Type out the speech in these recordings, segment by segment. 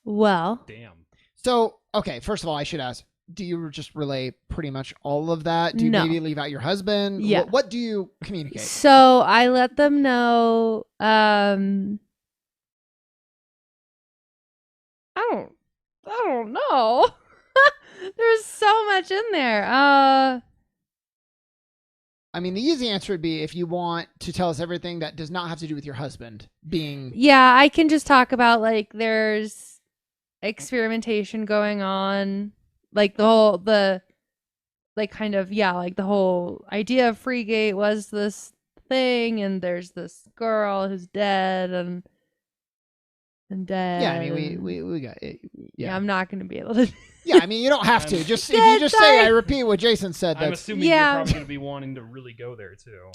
Well, Damn. So, okay, first of all, I should ask, do you just relay pretty much all of that? Do you No. maybe leave out your husband? Yeah. What do you communicate? So I let them know. I don't know. There's so much in there. I mean, the easy answer would be if you want to tell us everything that does not have to do with your husband being. Yeah, I can just talk about like there's experimentation going on, like the whole like the whole idea of Freegate was this thing, and there's this girl who's dead and dead. Yeah, I mean, we got it. Yeah, I'm not gonna be able to. Yeah, I mean, you don't have to. Just if you Dead, just sorry. say, I repeat what Jason said. I'm That's assuming Yeah. you're probably going to be wanting to really go there too.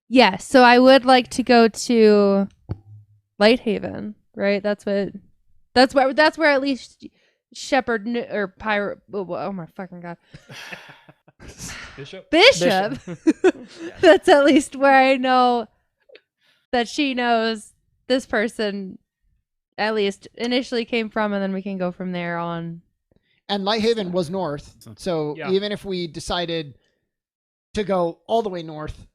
Yeah, so I would like to go to Lighthaven, right? That's where at least Shepherd or Pirate. Oh my fucking god, Bishop? Bishop. That's at least where I know that she knows this person at least initially came from, and then we can go from there on. and Lighthaven was north, so Yeah. even if we decided to go all the way north,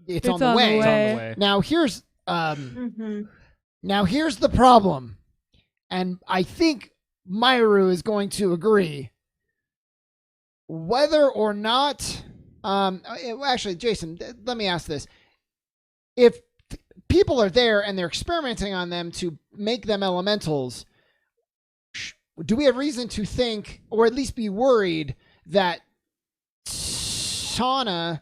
it's on It's the on the way. It's on the way. Now here's Mm-hmm. now here's the problem, and I think Myru is going to agree. Whether or not, actually, Jason, let me ask this: if people are there and they're experimenting on them to make them elementals, do we have reason to think, or at least be worried, that Shauna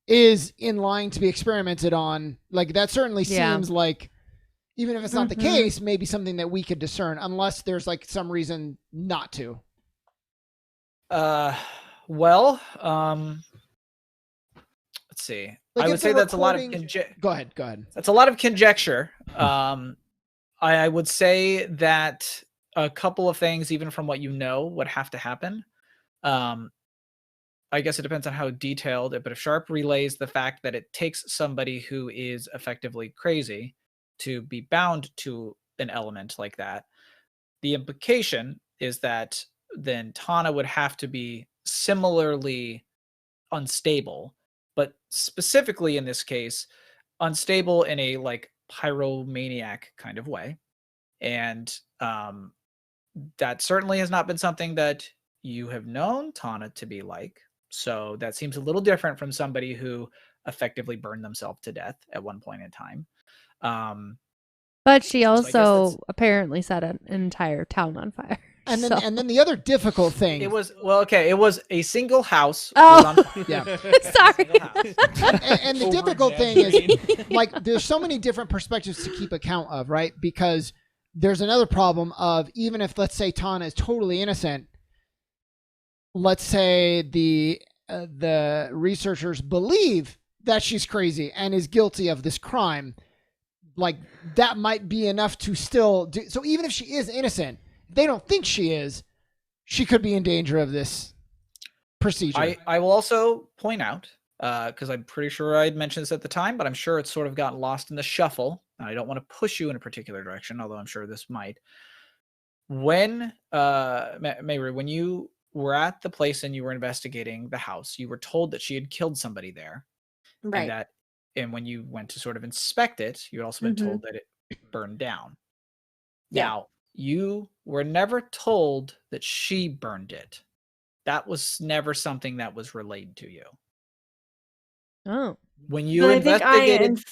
is in line to be experimented on? Like, that certainly Yeah. seems like, even if it's not the case, maybe something that we could discern, unless there's like some reason not to. Well, let's see. Like, I if would say they're that's a lot of recording- Go ahead. that's a lot of conjecture. I would say that a couple of things, even from what you know, would have to happen. I guess it depends on how detailed it, but if Sharp relays the fact that it takes somebody who is effectively crazy to be bound to an element like that, the implication is that then Tana would have to be similarly unstable, but specifically in this case, unstable in a like pyromaniac kind of way. And that certainly has not been something that you have known Tana to be like. So that seems a little different from somebody who effectively burned themselves to death at one point in time. But she I guess also that's- apparently set an entire town on fire. And then, So- and then the other difficult thing. It was it was a single house. Oh. was on fire. Yeah. Sorry. Single house. and the difficult thing is, like, there's so many different perspectives to keep account of, right? Because there's another problem of, even if, let's say, Tana is totally innocent, let's say the researchers believe that she's crazy and is guilty of this crime, like, that might be enough to still do. So even if she is innocent, if they don't think she is, she could be in danger of this procedure. I will also point out, because I'm pretty sure I'd mentioned this at the time, but I'm sure it's sort of gotten lost in the shuffle. And I don't want to push you in a particular direction, although I'm sure this might. When, Mayru, when you were at the place and you were investigating the house, you were told that she had killed somebody there. Right. And when you went to sort of inspect it, you had also been told that it burned down. Yeah. Now, you were never told that she burned it. That was never something that was relayed to you. Oh. When you But I think I investigated,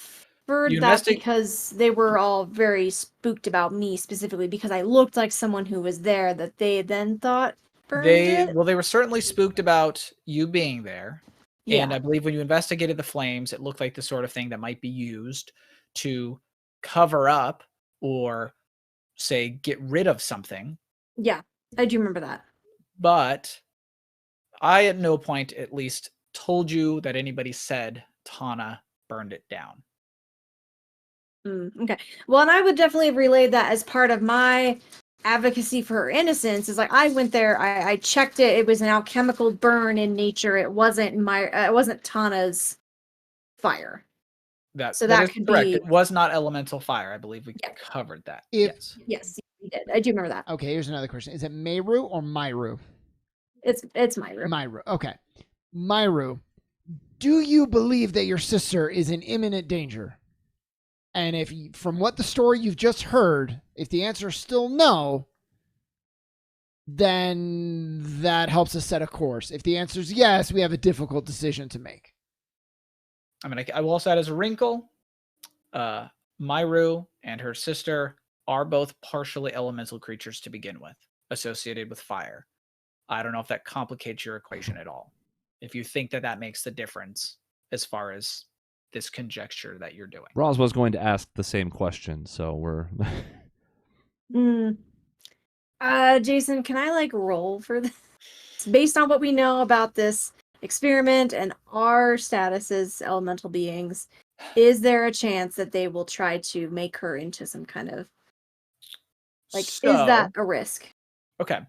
inferred you that investi- because they were all very spooked about me specifically because I looked like someone who was there that they then thought burned it. they were certainly spooked about you being there. Yeah. And I believe when you investigated the flames, it looked like the sort of thing that might be used to cover up or, say, get rid of something. Yeah, I do remember that. But I at no point at least told you that anybody said Tana burned it down. Okay. Well, and I would definitely relay that as part of my advocacy for her innocence. Is like I went there, I checked it. It was an alchemical burn in nature. It wasn't it wasn't Tana's fire. That So that that is could correct. be- It was not elemental fire. I believe we Yeah. covered that. If- Yes. Yes, he did. I do remember that. Okay, here's another question. Is it Meru or Myru? It's my room. Myru. Okay. Myru, do you believe that your sister is in imminent danger? And if you, from what the story you've just heard, if the answer is still no, then that helps us set a course. If the answer is yes, we have a difficult decision to make. I mean, I will also add as a wrinkle, Myru and her sister are both partially elemental creatures to begin with, associated with fire. I don't know if that complicates your equation at all. If you think that that makes the difference as far as this conjecture that you're doing. Roz was going to ask the same question, so we're... Jason, can I like roll for this? Based on what we know about this experiment and our status as elemental beings, is there a chance that they will try to make her into some kind of like, is that a risk? Okay.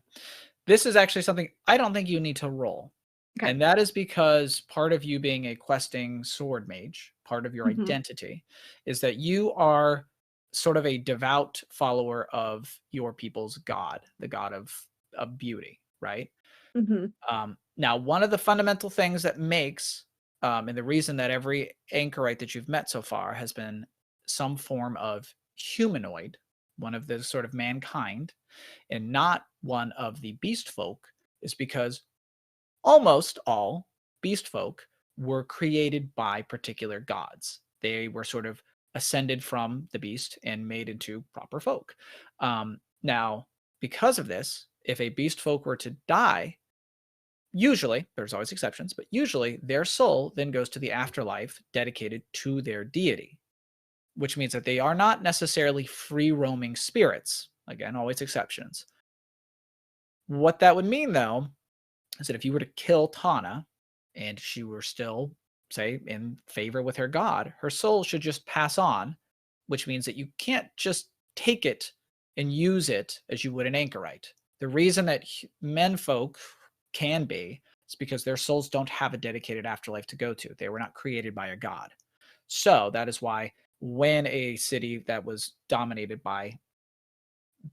This is actually something I don't think you need to roll. Okay. And that is because part of you being a questing sword mage, part of your identity, is that you are sort of a devout follower of your people's god, the god of beauty, right? Now, one of the fundamental things that makes, and the reason that every anchorite that you've met so far has been some form of humanoid, one of the sort of mankind, and not one of the beast folk, is because almost all beast folk were created by particular gods. They were sort of ascended from the beast and made into proper folk. Now, because of this, if a beast folk were to die, usually, there's always exceptions, but usually their soul then goes to the afterlife dedicated to their deity, which means that they are not necessarily free roaming spirits. Again, always exceptions. What that would mean, though, is that if you were to kill Tana and she were still, say, in favor with her god, her soul should just pass on, which means that you can't just take it and use it as you would an anchorite. The reason that menfolk can be is because their souls don't have a dedicated afterlife to go to. They were not created by a god. So that is why when a city that was dominated by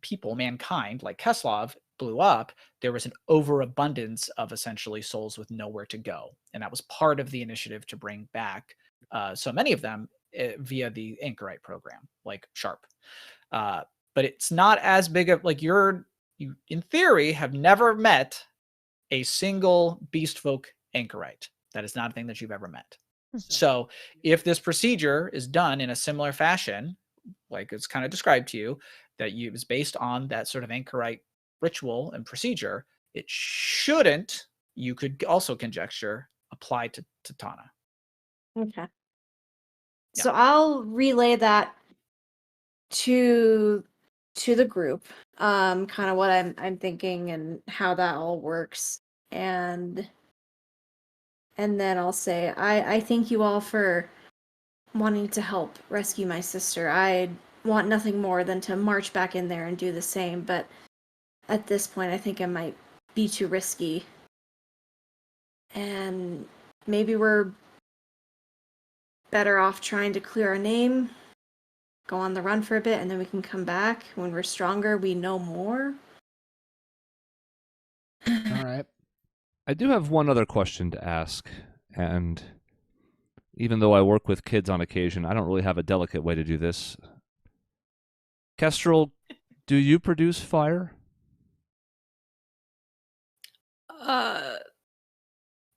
people, mankind, like Keslov, blew up, there was an overabundance of essentially souls with nowhere to go. And that was part of the initiative to bring back so many of them via the Anchorite program, like Sharp. But it's not as big of, like, you in theory have never met a single beast folk anchorite. That is not a thing that you've ever met. So if this procedure is done in a similar fashion, like it's kind of described to you, that is based on that sort of anchorite ritual and procedure, it shouldn't, you could also conjecture, apply to Tana. Okay. So I'll relay that to the group, kind of what I'm thinking and how that all works, and then I'll say I thank you all for wanting to help rescue my sister. I want nothing more than to march back in there and do the same, but at this point I think it might be too risky, and maybe we're better off trying to clear our name, go on the run for a bit, and then we can come back when we're stronger, we know more. All right. I do have one other question to ask, and even though I work with kids on occasion, I don't really have a delicate way to do this. Kestrel, do you produce fire?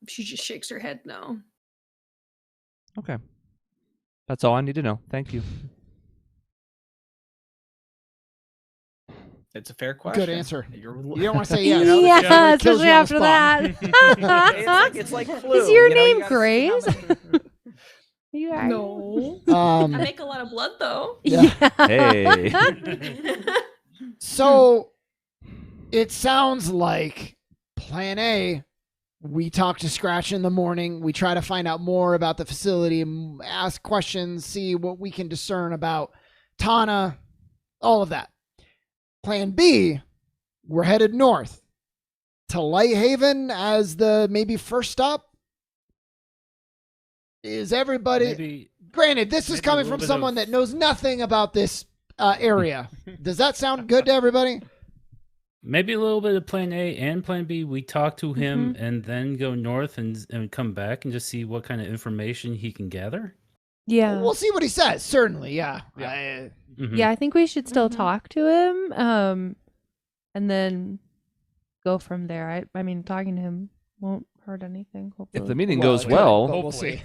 She just shakes her head no. Okay. That's all I need to know. Thank you. It's a fair question. Good answer. You You don't want to say yes. Yeah, It kills especially you on the after spot. that. it's like Clue. Is your you name gotta see how Grace? much- You are. No. I make a lot of blood though. Yeah. Hey. So it sounds like plan A, we talk to Scratch in the morning. We try to find out more about the facility, ask questions, see what we can discern about Tana, all of that. Plan B, we're headed north to Lighthaven as the maybe first stop. Is everybody... Maybe Granted, this is maybe a coming little from bit someone of- that knows nothing about this area. Does that sound good to everybody? Maybe a little bit of plan A and plan B. We talk to him and then go north and come back and just see what kind of information he can gather. Yeah. We'll see what he says. Certainly, yeah. Yeah, I think we should still talk to him, and then go from there. I mean, talking to him won't hurt anything. Hopefully, If the meeting goes well, but we'll see.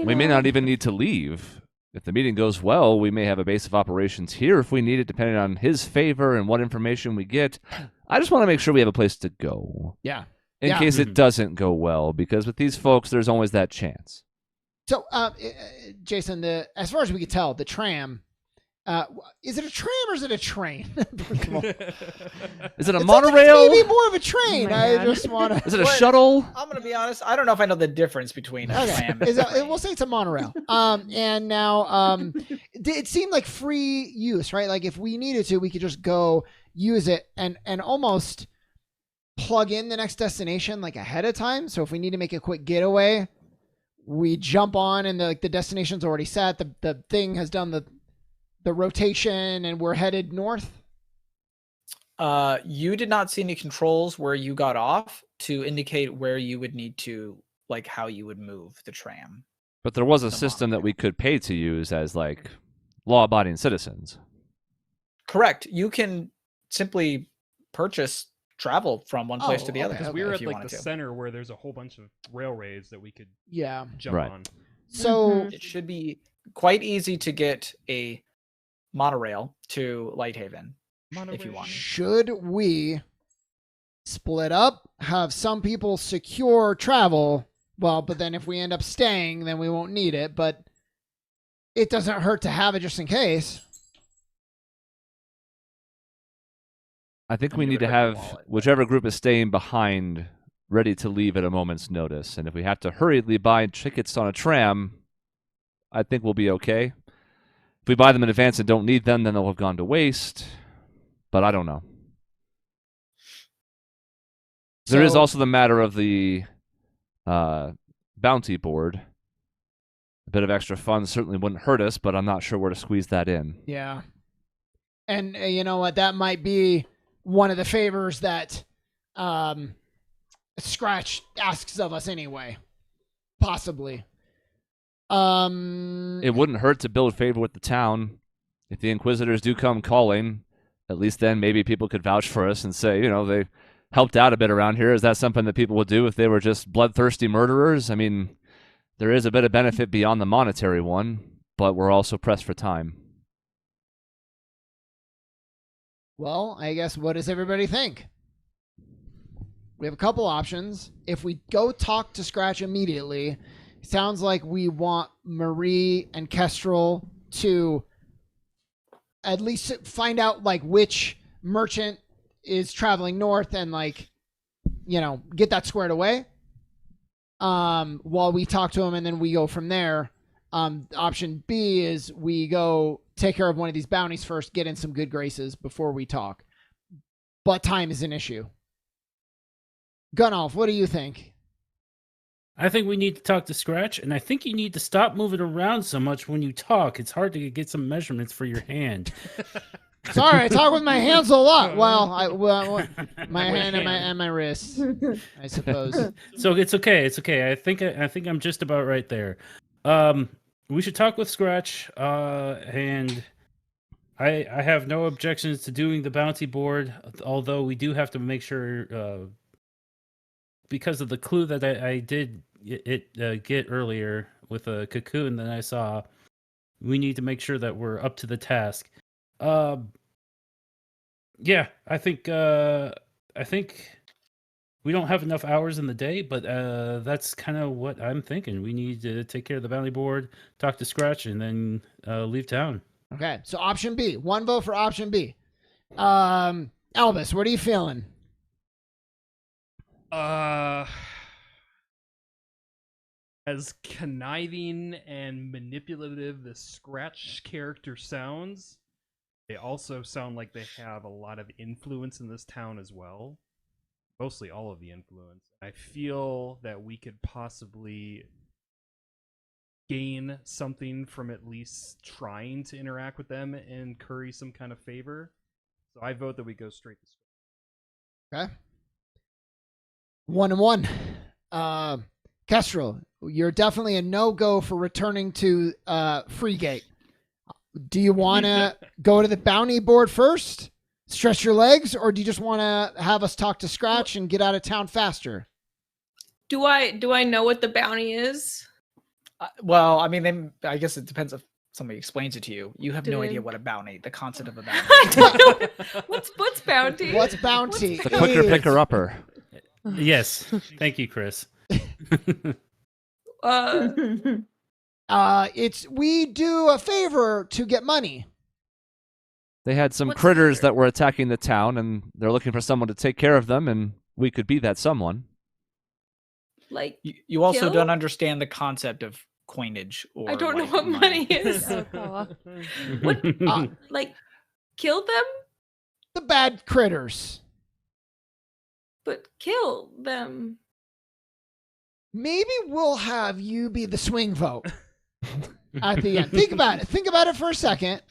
we may not even need to leave. If the meeting goes well, we may have a base of operations here if we need it, depending on his favor and what information we get. I just want to make sure we have a place to go. Yeah. In case it doesn't go well, because with these folks, there's always that chance. So, Jason, as far as we can tell, the tram, is it a tram or is it a train? Is it a monorail? Maybe more of a train. Oh my I God. just want to. Is it a shuttle? I'm gonna be honest. I don't know if I know the difference between a tram. And a train. We'll say it's a monorail. And now, it seemed like free use, right? Like if we needed to, we could just go use it and almost plug in the next destination like ahead of time. So if we need to make a quick getaway, we jump on and the destination's already set. The thing has done the rotation and we're headed north. You did not see any controls where you got off to indicate where you would need to, like how you would move the tram. But there was a system that we could pay to use as like law-abiding citizens. Correct. You can simply purchase travel from one place to the other. Because we were if at you like wanted the to. center where there's a whole bunch of railways that we could jump Right. on. So It should be quite easy to get a monorail to Lighthaven if you want. should we split up, have some people secure travel? Well, but then if we end up staying, then we won't need it. But it doesn't hurt to have it just in case. I think I we mean, it need to would hurt your have wallet, but- whichever group is staying behind ready to leave at a moment's notice. And if we have to hurriedly buy tickets on a tram, I think we'll be okay. If we buy them in advance and don't need them, then they'll have gone to waste. But I don't know. There is So- also the matter of the bounty board. A bit of extra funds certainly wouldn't hurt us, but I'm not sure where to squeeze that in. Yeah. And you know what? That might be one of the favors that Scratch asks of us anyway. Possibly. It wouldn't hurt to build favor with the town. If the Inquisitors do come calling, at least then maybe people could vouch for us and say, you know, they helped out a bit around here. Is that something that people would do if they were just bloodthirsty murderers? I mean, there is a bit of benefit beyond the monetary one, but we're also pressed for time. Well, I guess what does everybody think? We have a couple options. If we go talk to Scratch immediately, it sounds like we want Marie and Kestrel to at least find out like which merchant is traveling north and like, you know, get that squared away. While we talk to him and then we go from there. Option B is we go take care of one of these bounties first, get in some good graces before we talk. But time is an issue. Gunolf, what do you think? I think we need to talk to Scratch, and I think you need to stop moving around so much when you talk. It's hard to get some measurements for your hand. Sorry, I talk with my hands a lot. Well, my hand and my wrist, I suppose. So it's okay. It's okay. I think I'm just about right there. We should talk with Scratch, and I have no objections to doing the bounty board, although we do have to make sure, because of the clue that I did get earlier with a cocoon that I saw, we need to make sure that we're up to the task. Yeah, I think we don't have enough hours in the day, but that's kind of what I'm thinking. We need to take care of the bounty board, talk to Scratch, and then leave town. Okay, so option B. One vote for option B. Elvis, what are you feeling? As conniving and manipulative the Scratch character sounds, they also sound like they have a lot of influence in this town as well. Mostly all of the influence. I feel that we could possibly gain something from at least trying to interact with them and curry some kind of favor. So I vote that we go straight to Scratch. Okay. 1-1. Kestrel, you're definitely a no-go for returning to Freegate. Do you want to go to the bounty board first, stretch your legs, or do you just want to have us talk to Scratch and get out of town faster? Do I know what the bounty is? Well, I mean, then I guess it depends if somebody explains it to you. You have no Did- idea what a bounty, the concept of a bounty. I don't know. What's bounty? What's bounty? The hooker picker upper. Yes. Thank you, Chris. It's we do a favor to get money. They had some What's critters the- that were attacking the town, and they're looking for someone to take care of them, and we could be that someone. Like You also Kill? don't understand the concept of coinage or I don't know like, what money is. Oh, What? Uh, Like kill them, the bad critters. but kill them. Maybe we'll have you be the swing vote at the end. Think about it. Think about it for a second.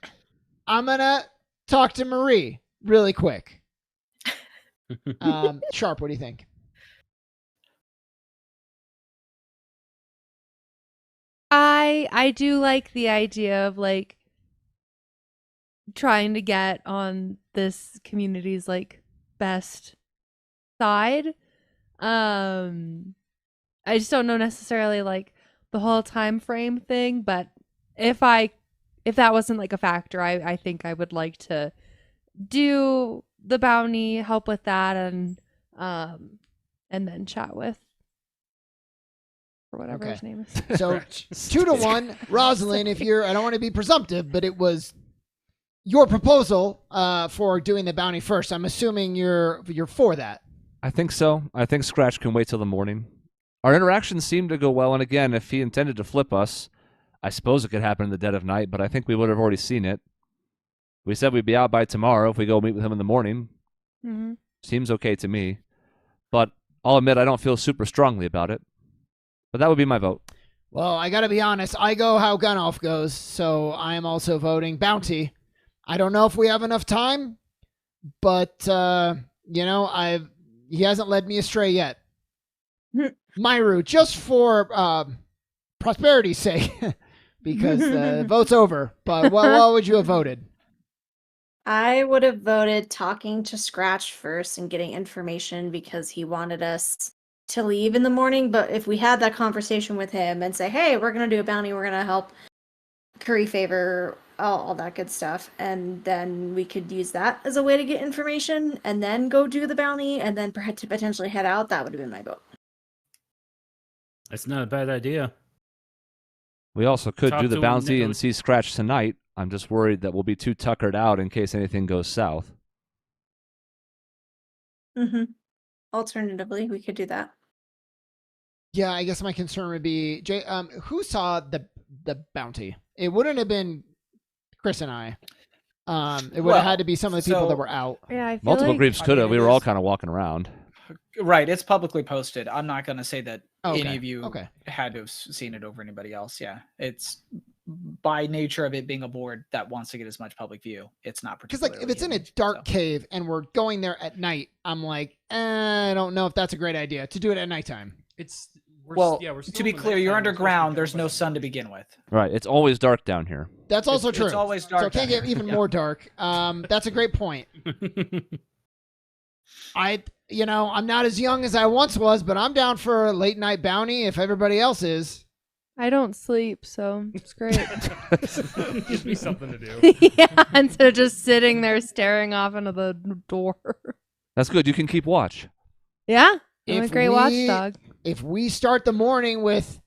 I'm gonna talk to Marie really quick. Sharp, what do you think? I do like the idea of like trying to get on this community's like best side. I just don't know necessarily like the whole time frame thing, but if that wasn't like a factor, I think I would like to do the bounty, help with that, and then chat with or whatever Okay. his name is. So 2-1, Rosalind. If you're, I don't want to be presumptive, but it was your proposal for doing the bounty first. I'm assuming you're for that. I think so. I think Scratch can wait till the morning. Our interactions seemed to go well, and again, if he intended to flip us, I suppose it could happen in the dead of night, but I think we would have already seen it. We said we'd be out by tomorrow if we go meet with him in the morning. Mm-hmm. Seems okay to me. But I'll admit I don't feel super strongly about it. But that would be my vote. Well, I got to be honest. I go how Gunoff goes, so I am also voting bounty. I don't know if we have enough time, but he hasn't led me astray yet. Myru, just for prosperity's sake, because the vote's over. But what would you have voted? I would have voted talking to Scratch first and getting information because he wanted us to leave in the morning. But if we had that conversation with him and say, hey, we're going to do a bounty, we're going to help curry favor, all that good stuff. And then we could use that as a way to get information and then go do the bounty and then to potentially head out. That would have been my vote. That's not a bad idea. We also could Talk do the to him, bounty and nego- see Scratch tonight. I'm just worried that we'll be too tuckered out in case anything goes south. Mm-hmm. Alternatively, we could do that. Yeah, I guess my concern would be, Jay. Who saw the bounty? It wouldn't have been Chris and I. It would have had to be some of the people that were out. Yeah, I feel Multiple like groups I could mean, have. We it were all is- kind of walking around. Right, it's publicly posted. I'm not going to say that Okay, any of you okay. had to have seen it over anybody else. Yeah, it's by nature of it being a board that wants to get as much public view. It's not Because particularly. like if it's in a huge, dark so. cave and we're going there at night, I'm like, I don't know if that's a great idea to do it at nighttime. It's we're, Well, yeah, we're still to be in the clear, nighttime, you're we're supposed to be underground. There's done no by sun to sunset. begin with. Right. It's always dark down here. That's also It's true. always So dark it can't down get here. even Yeah. more dark. That's a great point. I'm not as young as I once was, but I'm down for a late night bounty if everybody else is. I don't sleep, so it's great. Gives me something to do. Yeah, instead of just sitting there staring off into the door. That's good. You can keep watch. Yeah, I'm a If great we- watchdog. If we start the morning with,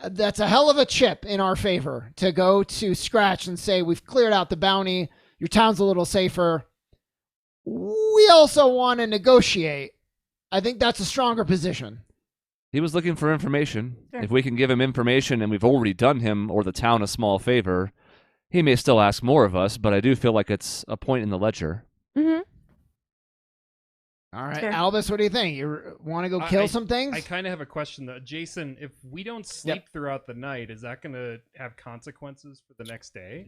that's a hell of a chip in our favor to go to Scratch and say we've cleared out the bounty. Your town's a little safer. We also want to negotiate. I think that's a stronger position. He was looking for information. Sure. If we can give him information and we've already done him or the town a small favor, he may still ask more of us, but I do feel like it's a point in the ledger. Mm-hmm. All right, Fair. Albus, what do you think? You want to go kill some things? I kind of have a question though, Jason. If we don't sleep throughout the night, is that going to have consequences for the next day?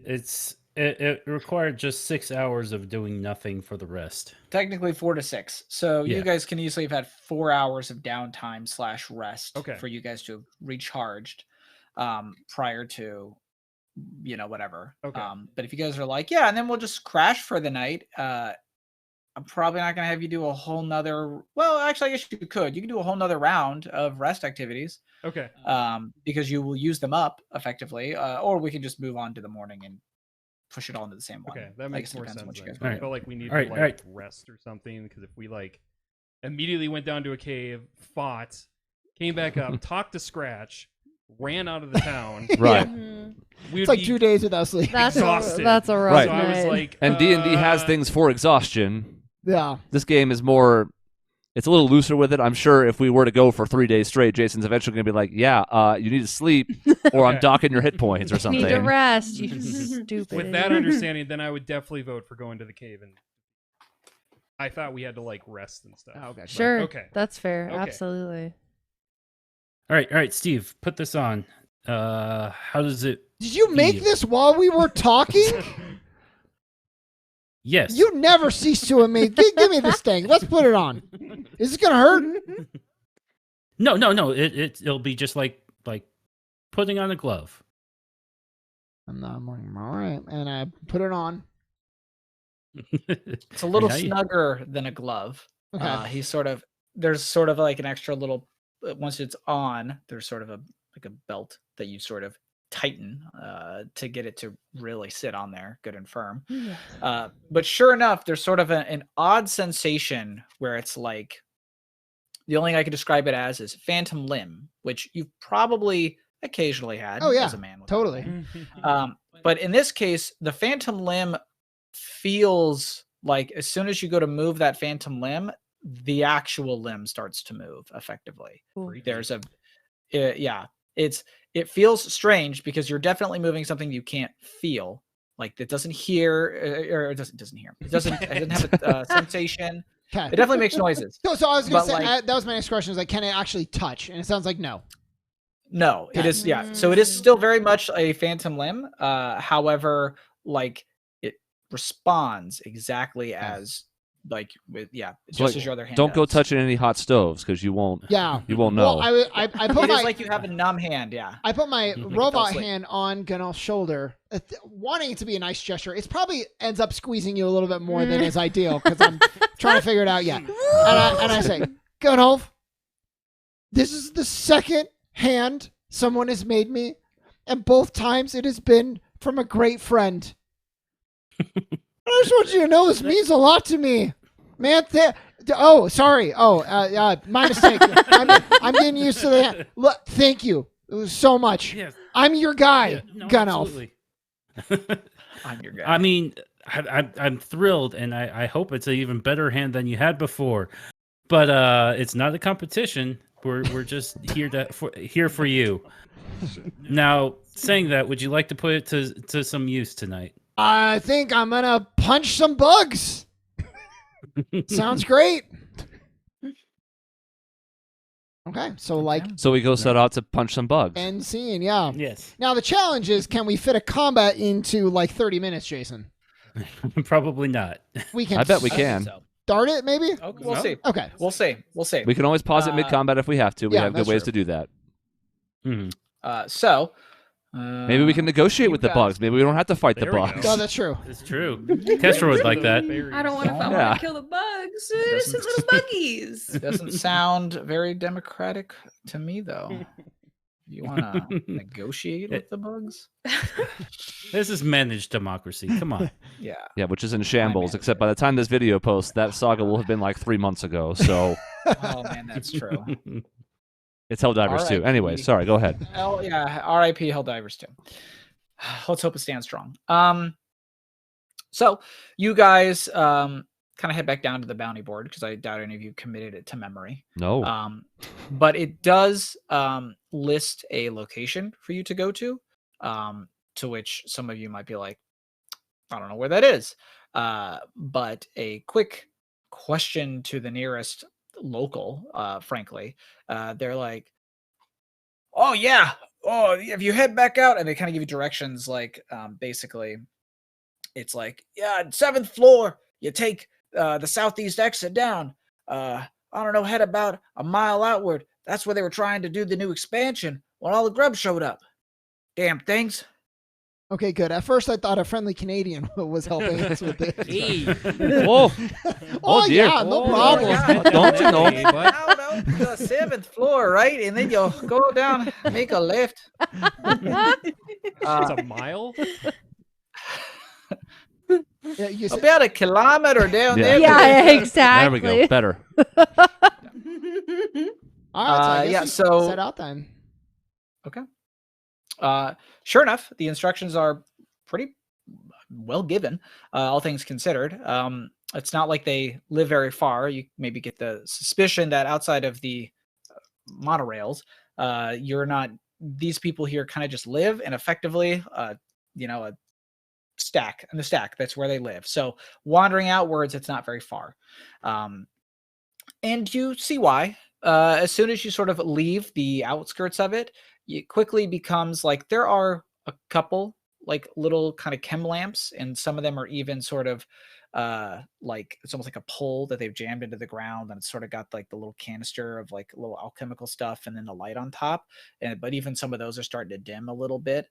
It required just 6 hours of doing nothing for the rest. Technically 4 to 6. So Yeah. you guys can easily have had 4 hours of downtime / rest Okay. for you guys to have recharged prior to, whatever. Okay. But if you guys are like, yeah, and then we'll just crash for the night, I'm probably not going to have you do a whole nother. Well, actually, I guess you could. You can do a whole nother round of rest activities. Okay. Because you will use them up effectively, or we can just move on to the morning and push it all into the same one. Okay, that I makes guess it more depends on sense. what you guys I want. feel like we need All right, to all right. rest or something, because if we immediately went down to a cave, fought, came back up, talked to Scratch, ran out of the town, Right. we It's would like be 2 days without sleep. exhausted. That's a rough Right. So I was night. like, And D&D has things for exhaustion. Yeah. This game is more. It's a little looser with it. I'm sure if we were to go for 3 days straight, Jason's eventually going to be like, "Yeah, you need to sleep, or I'm Okay. docking your hit points or something." Need to rest, you stupid. With that idiot. understanding, then I would definitely vote for going to the cave. And I thought we had to rest and stuff. Oh, okay. Sure. Okay. That's fair. Okay. Absolutely. All right, Steve, put this on. How does it? Did you make feel? this while we were talking? Yes. You never cease to amaze. Give me this thing. Let's put it on. Is it gonna hurt? No. It'll be just like putting on a glove. I'm not. All right, and I put it on. It's a little Now you- snugger than a glove. Okay. There's sort of like an extra little. Once it's on, there's sort of a belt that you sort of tighten to get it to really sit on there good and firm. But sure enough, there's sort of an odd sensation where it's like, the only thing I could describe it as is phantom limb, which you've probably occasionally had Oh, yeah, as a man. without totally. limb. But in this case, the phantom limb feels like as soon as you go to move that phantom limb, the actual limb starts to move effectively. Cool. There's it feels strange because you're definitely moving something you can't feel. Like it doesn't hear, or it doesn't hear. It doesn't have a sensation. Okay. It definitely makes noises. So I was gonna But, say like- that was my next question. Is like, can it actually touch? And it sounds like no. No, it Okay. is So it is still very much a phantom limb. However, like it responds exactly as like with just like, as your other hand. Don't go does. touching any hot stoves because you won't. Yeah. You won't know. Well, I put It my is like you have a numb hand. Yeah. I put my fell robot asleep. hand on Gunnel's shoulder, wanting it to be a nice gesture. It's probably ends up squeezing you a little bit more than is ideal because I'm trying to figure it out yet. And I say, Gunnel, this is the second hand someone has made me, and both times it has been from a great friend. I just want you to know this means a lot to me, man. Sorry. My mistake. I'm getting used to that. Look, thank you so much. Yes. I'm your guy, Yeah, no, Gunnelf. absolutely. I'm your guy. I mean, I'm thrilled, and I hope it's an even better hand than you had before. But it's not a competition. We're just here for you. Now, saying that, would you like to put it to some use tonight? I think I'm gonna punch some bugs. Sounds great. Okay, so like So we go set out to punch some bugs. end scene, yeah. Yes. Now the challenge is, can we fit a combat into like 30 minutes, Jason? Probably not. We can. I bet we I think can. so. Start it, maybe. Okay, we'll No. see. Okay. We'll see. We can always pause it mid combat if we have to. We yeah, have good that's ways true. to do that. Mhm. Maybe we can negotiate with the bugs. Maybe we don't have to fight the There we go. bugs. Oh, that's true. It's true. Kestra would like that. I don't want to. I Yeah. want to kill the bugs. It's just little buggies. Doesn't sound very democratic to me, though. You want to negotiate with the bugs? This is managed democracy. Come on. Yeah. Yeah, which is in shambles. manager. Except by the time this video posts, that saga will have been like 3 months ago. So Oh man, that's true. it's Helldivers too. R.I.P. Anyway, sorry. Go ahead. R.I.P. Helldivers too. Let's hope it stands strong. So you guys kind of head back down to the bounty board because I doubt any of you committed it to memory. No. But it does list a location for you to go to which some of you might be like, I don't know where that is. But a quick question to the nearest local, frankly. They're like, oh yeah, oh, if you head back out, and they kind of give you directions, like basically it's like, yeah, 7th floor, you take the southeast exit down. I don't know, head about a mile outward. That's where they were trying to do the new expansion when all the grubs showed up. Damn things. Okay, good. At first, I thought a friendly Canadian was helping us with this. Oh, Oh, dear. yeah, no Oh, problem. yeah. Don't you know? Hey, bud. Down out to the 7th floor, right? And then you'll go down, make a left. It's a mile. Yeah, you said, About a kilometer down Yeah. there. Yeah, There exactly. we go. Better. all right, so I guess yeah, we so- set out then. Sure enough, the instructions are pretty well given, all things considered. It's not like they live very far. You maybe get the suspicion that outside of the monorails, you're not. These people here kind of just live, and effectively, a stack. That's where they live. So wandering outwards, it's not very far, and you see why. As soon as you sort of leave the outskirts of it, it quickly becomes like there are a couple like little kind of chem lamps, and some of them are even sort of like it's almost like a pole that they've jammed into the ground, and it's sort of got like the little canister of like little alchemical stuff and then the light on top. But even some of those are starting to dim a little bit.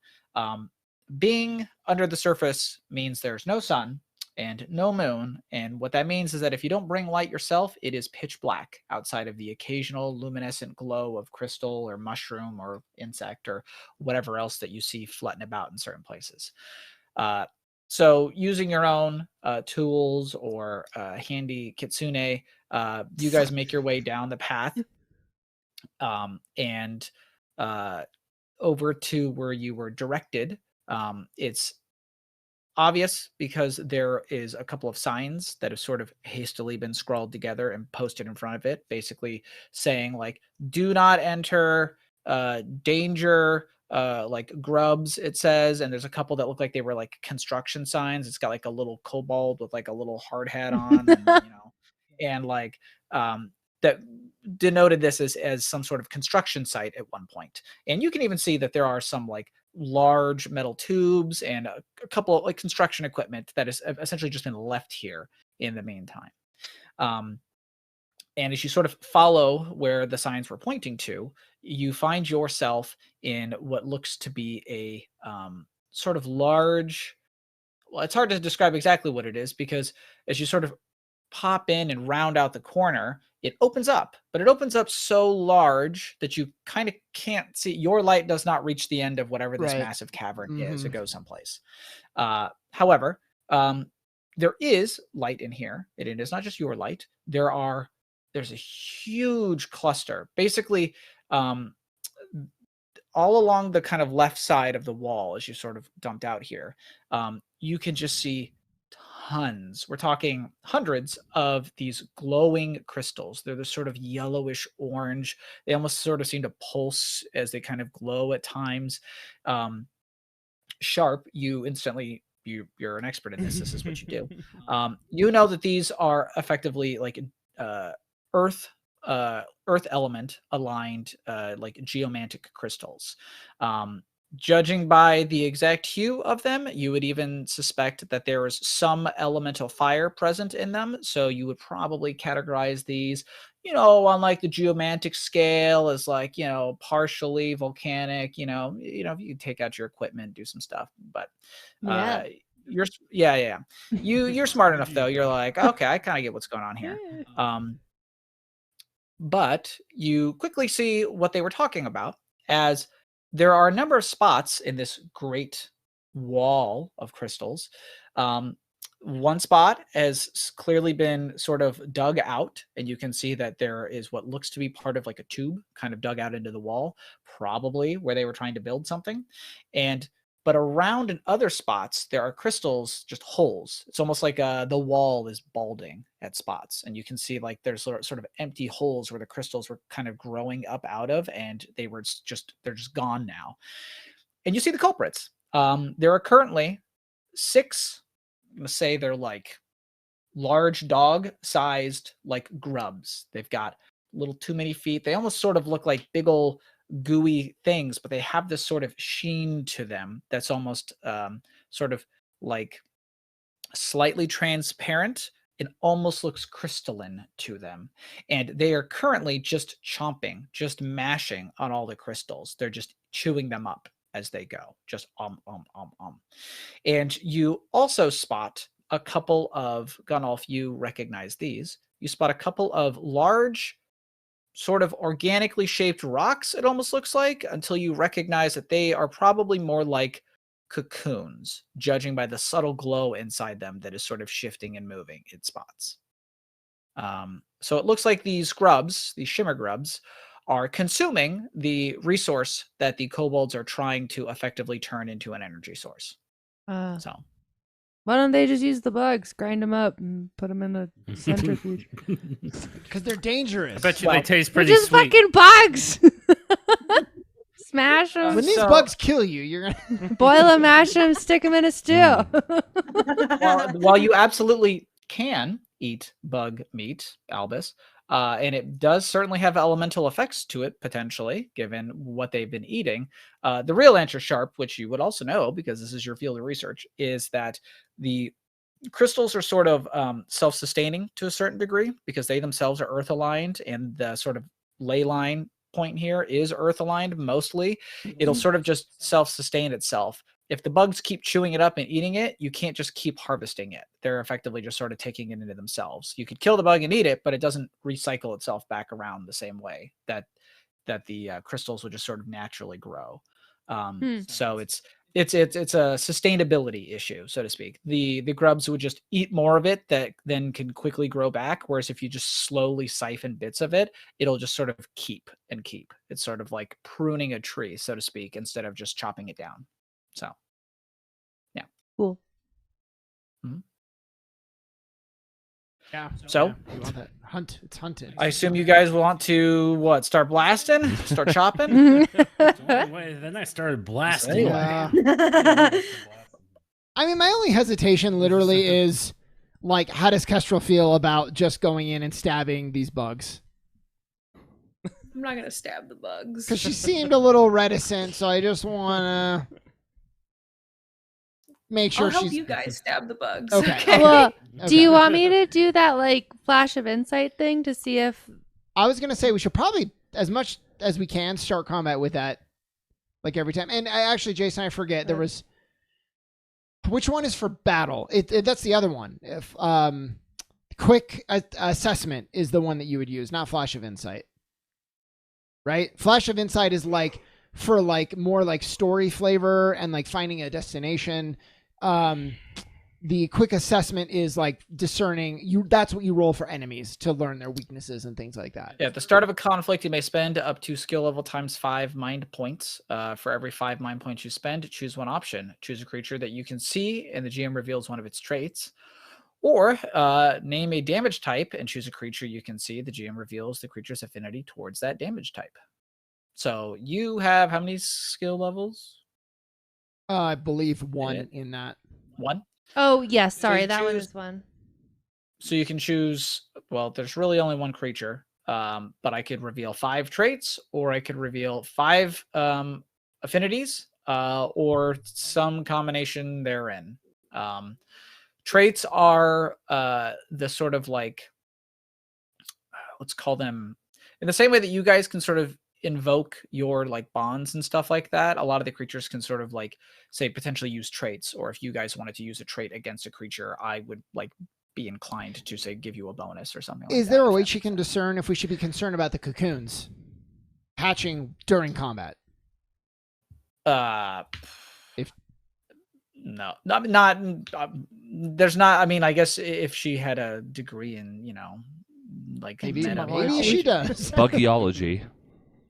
Being under the surface means there's no sun and no moon, and what that means is that if you don't bring light yourself, it is pitch black outside of the occasional luminescent glow of crystal or mushroom or insect or whatever else that you see flitting about in certain places. So using your own tools or handy kitsune, you guys make your way down the path and over to where you were directed. It's obvious because there is a couple of signs that have sort of hastily been scrawled together and posted in front of it, basically saying like, do not enter, danger, like grubs, it says. And there's a couple that look like they were like construction signs. It's got like a little kobold with like a little hard hat on, and like that denoted this as some sort of construction site at one point. And you can even see that there are some like large metal tubes and a couple of like construction equipment that has essentially just been left here in the meantime. And as you sort of follow where the signs were pointing to, you find yourself in what looks to be a sort of large, well, it's hard to describe exactly what it is because as you sort of pop in and round out the corner, it opens up, but it opens up so large that you kind of can't see. Your light does not reach the end of whatever this Right. massive cavern is. Mhm. It goes someplace. However, there is light in here. It is not just your light. There's a huge cluster. Basically, all along the kind of left side of the wall as you sort of dumped out here, you can just see tons. We're talking hundreds of these glowing crystals. They're the sort of yellowish orange. They almost sort of seem to pulse as they kind of glow at times. Sharp, you're an expert in this. This is what you do. You know that these are effectively like earth element aligned like geomantic crystals. Judging by the exact hue of them, you would even suspect that there is some elemental fire present in them. So you would probably categorize these, on like the geomantic scale as like, partially volcanic, if you take out your equipment, do some stuff, but Yeah. you're smart enough though. You're like, okay, I kind of get what's going on here. But you quickly see what they were talking about, as there are a number of spots in this great wall of crystals. One spot has clearly been sort of dug out, and you can see that there is what looks to be part of like a tube kind of dug out into the wall, probably where they were trying to build something. But around in other spots, there are crystals, just holes. It's almost like the wall is balding at spots. And you can see like there's sort of empty holes where the crystals were kind of growing up out of, and they're just gone now. And you see the culprits. There are currently 6, I'm going to say they're like large dog-sized like grubs. They've got little too many feet. They almost sort of look like big ol' gooey things, but they have this sort of sheen to them that's almost sort of like slightly transparent. It almost looks crystalline to them. And they are currently just chomping, just mashing on all the crystals. They're just chewing them up as they go. Just And you also spot a couple of, Gunolf, you recognize these. You spot a couple of large, sort of organically shaped rocks, it almost looks like, until you recognize that they are probably more like cocoons, judging by the subtle glow inside them that is sort of shifting and moving in spots. So it looks like these grubs, these shimmer grubs, are consuming the resource that the kobolds are trying to effectively turn into an energy source. So why don't they just use the bugs, grind them up, and put them in a centrifuge? Because they're dangerous. I bet you Well, they taste They're pretty just sweet. fucking bugs. Smash them, When these So- bugs kill you, you're gonna. boil them, mash them, stick them in a stew. while you absolutely can eat bug meat, Albus, and it does certainly have elemental effects to it, potentially, given what they've been eating. The real answer, Sharp, which you would also know because this is your field of research, is that the crystals are sort of self-sustaining to a certain degree because they themselves are earth-aligned, and the sort of ley line point here is earth-aligned mostly. It'll sort of just self-sustain itself. If the bugs keep chewing it up and eating it, you can't just keep harvesting it. They're effectively just sort of taking it into themselves. You could kill the bug and eat it, but it doesn't recycle itself back around the same way that the crystals would just sort of naturally grow. So it's a sustainability issue, so to speak. The grubs would just eat more of it that then can quickly grow back. Whereas if you just slowly siphon bits of it, it'll just sort of keep and keep. It's sort of like pruning a tree, so to speak, instead of just chopping it down. So, yeah. Cool. Yeah. So, You want that hunt? It's hunted. I assume you guys want to start blasting, start chopping. Then I started blasting. Yeah. I mean, my only hesitation literally is like, how does Kestrel feel about just going in and stabbing these bugs? I'm not gonna stab the bugs. Because she seemed a little reticent, so I just want to make sure I'll help she's you guys stab the bugs. Okay. Well, Okay. do you want me to do that like flash of insight thing to see if I was gonna say we should probably, as much as we can, start combat with that, like every time. And actually, Jason, I forget there was. Which one is for battle? That's the other one. If quick assessment is the one that you would use, not flash of insight. Right? Flash of insight is like for like more like story flavor and like finding a destination. The quick assessment is like discerning. That's what you roll for enemies to learn their weaknesses and things like that. Yeah, at the start of a conflict, you may spend up to skill level times 5 mind points. For every 5 mind points you spend, choose one option. Choose a creature that you can see, and the GM reveals one of its traits. Or name a damage type and choose a creature you can see. The GM reveals the creature's affinity towards that damage type. So you have how many skill levels? I believe one Yeah. in that. 1. Oh yes, sorry, you that one choose- is one. So you can choose, well, there's really only one creature, but I could reveal 5 traits, or I could reveal 5 affinities, or some combination therein. Traits are the sort of like, let's call them, in the same way that you guys can sort of invoke your like bonds and stuff like that, a lot of the creatures can sort of like say potentially use traits, or if you guys wanted to use a trait against a creature, I would like be inclined to say give you a bonus or something like Is that. there a if way that she makes can sense. discern if we should be concerned about the cocoons hatching during combat? If no, not there's not. I mean, I guess if she had a degree in, like Maybe metabiology. she does. Buggyology.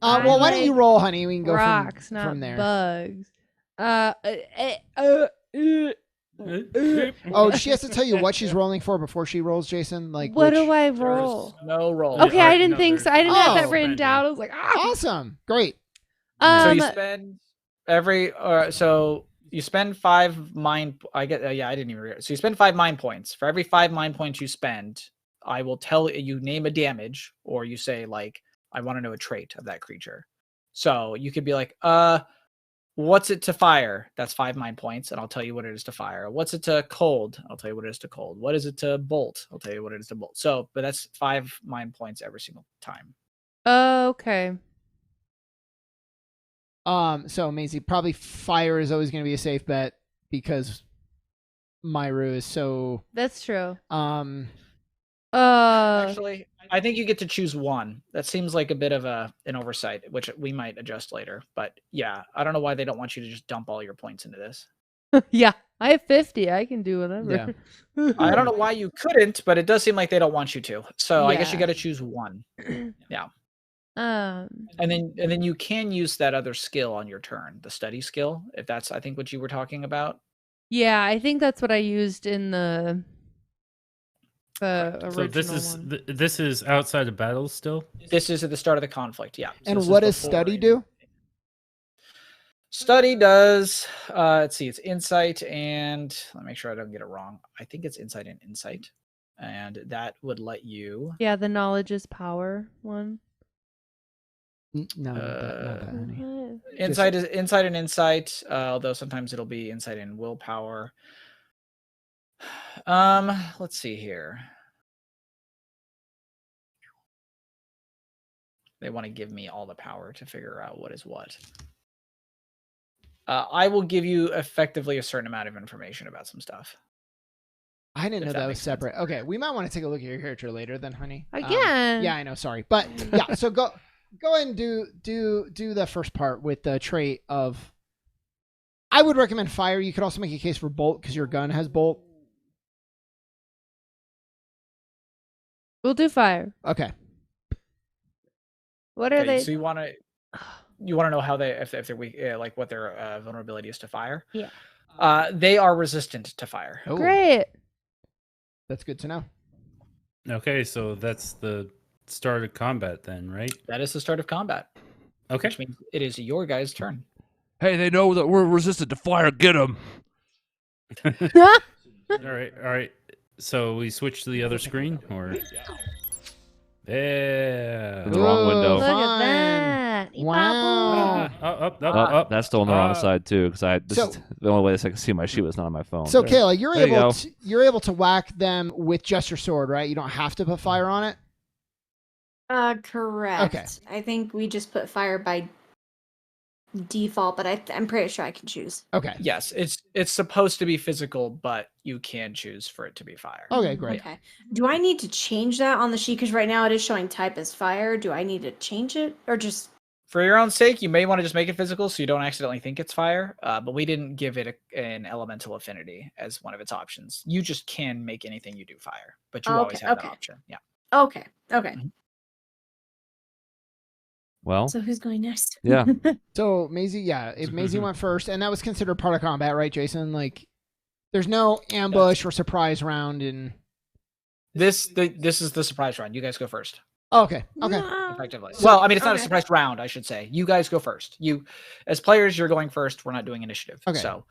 Well, why don't you like roll, honey? We can go Rocks, from not there. bugs. Oh, she has to tell you what she's rolling for before she rolls, Jason. Like, what which... do I There's roll? no roll. Okay, I didn't no, think so. I didn't have that Oh. written down. I was like, ah. Awesome, great. So you Um, spend every so you spend 5 mind. I get. Yeah, I didn't even read it. So you spend 5 mind points. For every 5 mind points you spend, I will tell you name a damage, or you say like, I want to know a trait of that creature. So you could be like, what's it to fire? That's 5 mind points, and I'll tell you what it is to fire. What's it to cold? I'll tell you what it is to cold. What is it to bolt? I'll tell you what it is to bolt. So, but that's 5 mind points every single time. Okay. So Maisie, probably fire is always going to be a safe bet because Myru is so. That's true. Actually, I think you get to choose one. That seems like a bit of an oversight, which we might adjust later. But yeah, I don't know why they don't want you to just dump all your points into this. Yeah, I have 50. I can do whatever. Yeah. I don't know why you couldn't, but it does seem like they don't want you to. So I guess you Yeah. got to choose one. Yeah. Um. And then you can use that other skill on your turn, the study skill, if that's I think what you were talking about. Yeah, I think that's what I used in the original So this is one. this is outside of battle still. This is at the start of the conflict, yeah. So And this is what does before study any- do? Study does let's see, it's insight and let me make sure I don't get it wrong. I think it's insight and insight. And that would let you Yeah, the knowledge is power one. No, not that, honey. insight is insight and insight, although sometimes it'll be insight and willpower. Let's see here. They want to give me all the power to figure out what is what. I will give you effectively a certain amount of information about some stuff. I didn't If know that that was makes sense. separate. Okay, we might want to take a look at your character later, then, honey. Again. Yeah, I know. Sorry, but yeah. So go ahead and do the first part with the trait of. I would recommend fire. You could also make a case for bolt because your gun has bolt. We'll do fire. Okay. What are Okay, they? so you want to know how they if they're weak, like what their vulnerability is to fire. Yeah. They are resistant to fire. Oh, Great. that's good to know. Okay, so that's the start of combat then, right? That is the start of combat, Okay. which means it is your guys' turn. Hey, they know that we're resistant to fire. Get them. All right. So we switch to the other screen, or yeah. In the wrong window. Look Fine. at that. Wow. Up. That's still on the wrong side too, because So- the only way I can see my sheet was not on my phone. So There. Kayla, you're There you able go. you're able to whack them with just your sword, right? You don't have to put fire on it. Correct. Okay. I think we just put fire by default, but I'm pretty sure I can choose. Okay. Yes, it's supposed to be physical, but you can choose for it to be fire. Okay, great. Okay. Do I need to change that on the sheet? Because right now it is showing type as fire. Do I need to change it or just? For your own sake, you may want to just make it physical so you don't accidentally think it's fire. But we didn't give it an elemental affinity as one of its options. You just can make anything you do fire, but you always Okay, have that okay. option. Yeah. Okay. Okay. Well, So who's going next? yeah. So Maisie, yeah, if Maisie went first, and that was considered part of combat, right, Jason? Like, there's no ambush or surprise round, and This is the surprise round. You guys go first. oh, okay, okay. Effectively. Well, I mean, it's not a Okay. surprise round, I should say. You guys go first. You, as players, you're going first. We're not doing initiative. Okay. So,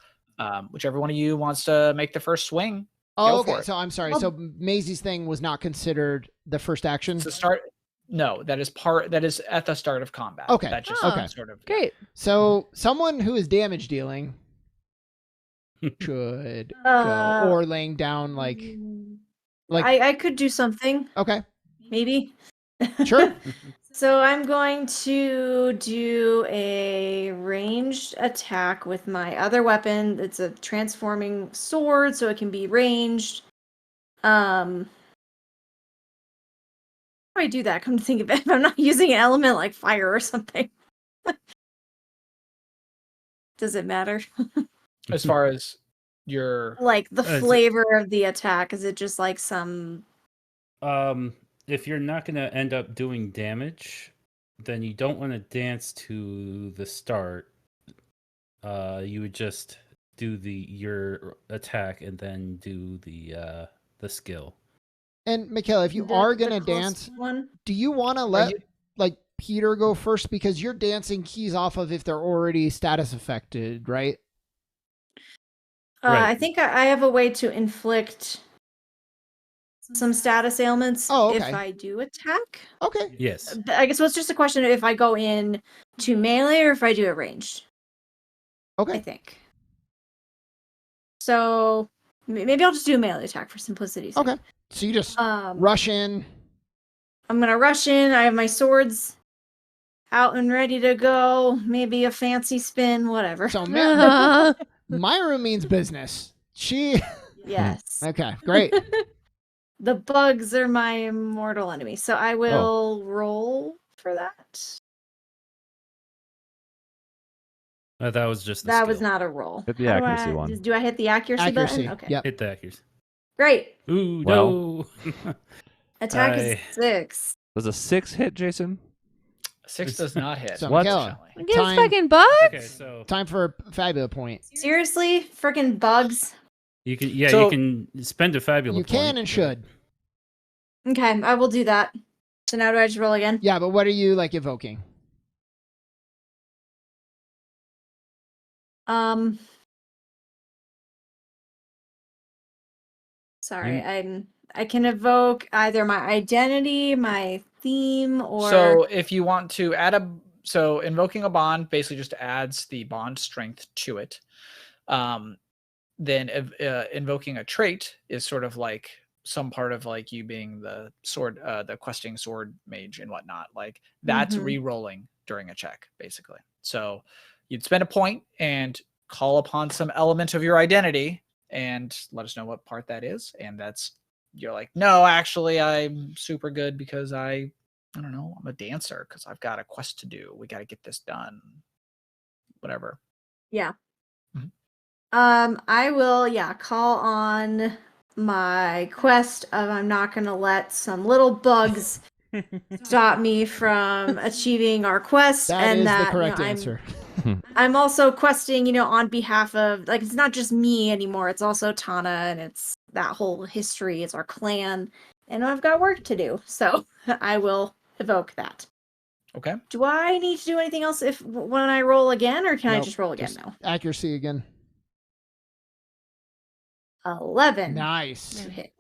whichever one of you wants to make the first swing, Oh, Go okay. for it. So I'm sorry. Oh. So Maisie's thing was not considered the first action. it's the start. No, that is at the start of combat. Okay, That just okay. sort of Great. So someone who is damage dealing should Uh, go, or laying down like I could do something, okay, maybe. Sure. So I'm going to do a ranged attack with my other weapon. It's a transforming sword, so it can be ranged. How do I do that? Come to think of it, if I'm not using an element like fire or something. Does it matter? as far as your Like the It's- flavor of the attack? Is it just like some? If you're not going to end up doing damage, then you don't want to dance to the start. You would just do your attack and then do the skill. And Michaela, if you the- are the gonna close dance, one? do you want to let like Peter go first because you're dancing keys off of if they're already status affected, right? Right. I think I have a way to inflict some status ailments Oh, if okay. I do attack. Okay. Yes. I guess it's just a question of if I go in to melee or if I do it ranged. I Okay. think. So maybe I'll just do a melee attack for simplicity's sake. Okay. So you just Um, rush in. I'm gonna rush in. I have my swords out and ready to go. Maybe a fancy spin, whatever. So Uh, Myra means business. She. Yes. Okay. Great. The bugs are my immortal enemy, so I will roll for that. That was just the That was skill. not a roll. Hit the How do accuracy I- one. Do I hit the accuracy, Accuracy. button? Okay. Yep. Hit the accuracy. Great. Ooh, Well. no. Attack is I- 6. Does a 6 hit, Jason? 6 does not hit. So What? Michaela, Against Time. fucking bugs? Okay, so time for a Fabula point. Seriously? Freaking bugs? you can So- you can spend a fabulous You can and should. Okay, I will do that. So now do I just roll again? Yeah, but what are you like evoking? Sorry, You- I can evoke either my identity, my theme, or So if you want to add so invoking a bond basically just adds the bond strength to it. Then invoking a trait is sort of like some part of like you being the sword, the questing sword mage and whatnot. Like that's Mhm. re-rolling during a check, basically. So you'd spend a point and call upon some element of your identity and let us know what part that is. And that's you're like, no, actually, I'm super good because I don't know, I'm a dancer because I've got a quest to do. We got to get this done. Whatever. yeah. Mhm. I will, call on my quest of I'm not gonna let some little bugs stop me from achieving our quest, That and is that the correct I'm- answer. I'm also questing, on behalf of like it's not just me anymore. It's also Tana, and it's that whole history. It's our clan, and I've got work to do. So I will evoke that. Okay. Do I need to do anything else when I roll again, or can I Nope, just roll again just now? Accuracy again. 11. Nice. No hit.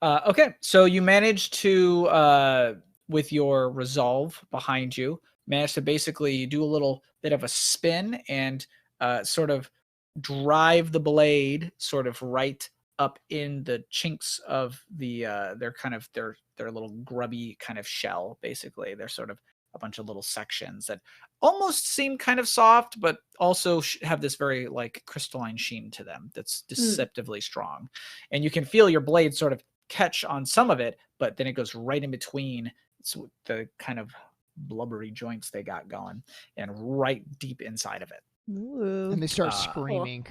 Okay, so you managed to, with your resolve behind you, manage to basically do a little bit of a spin and sort of drive the blade sort of right up in the chinks of the their little grubby kind of shell. Basically, they're sort of a bunch of little sections that almost seem kind of soft, but also have this very like crystalline sheen to them that's deceptively strong. And you can feel your blade sort of catch on some of it, but then it goes right in between the kind of blubbery joints they got going and right deep inside of it. Ooh. And they start Ah. screaming.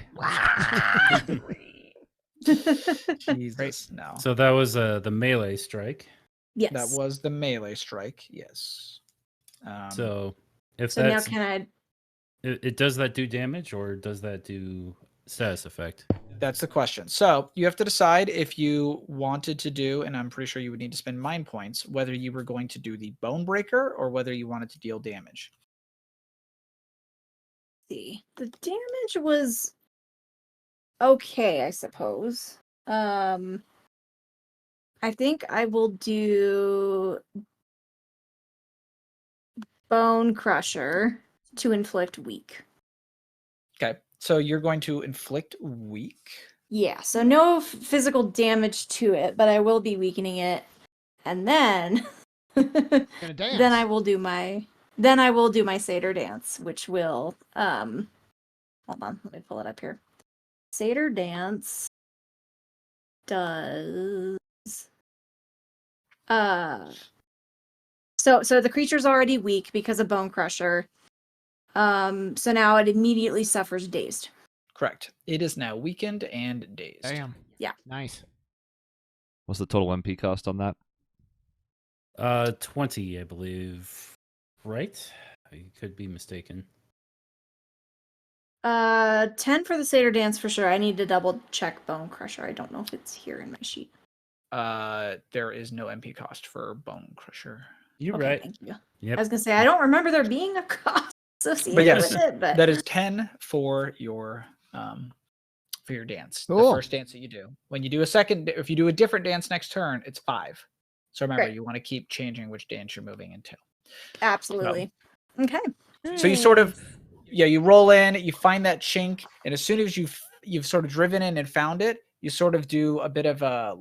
Jesus, no. So that was the melee strike. Yes. That was the melee strike, yes. So if So now that's can I? it does that do damage or does that do status effect? that's the question. So you have to decide if you wanted to do, and I'm pretty sure you would need to spend mind points, whether you were going to do the bone breaker or whether you wanted to deal damage. See, the damage was okay, I suppose. I think I will do Bone Crusher to inflict weak. Okay. So you're going to inflict weak. Yeah, so no physical damage to it, but I will be weakening it, and then Gonna dance. then I will do my satyr dance, which will hold on, let me pull it up here. Satyr dance does so the creature's already weak because of Bone Crusher. So now it immediately suffers dazed. Correct. It is now weakened and dazed. Damn. Yeah. Nice. What's the total MP cost on that? 20, I believe. Right? I could be mistaken. 10 for the satyr dance for sure. I need to double check Bone Crusher. I don't know if it's here in my sheet. There is no MP cost for Bone Crusher. You're Okay, right. thank you. Yep. I was gonna say I don't remember there being a cost associated But yes, with it, but that is 10 for your for your dance. Cool. The first dance that you do. When you do a second, if you do a different dance next turn, it's 5. So remember, Great. you want to keep changing which dance you're moving into. Absolutely. Okay. So you sort of, you roll in, you find that chink, and as soon as you've sort of driven in and found it, you sort of do a bit of a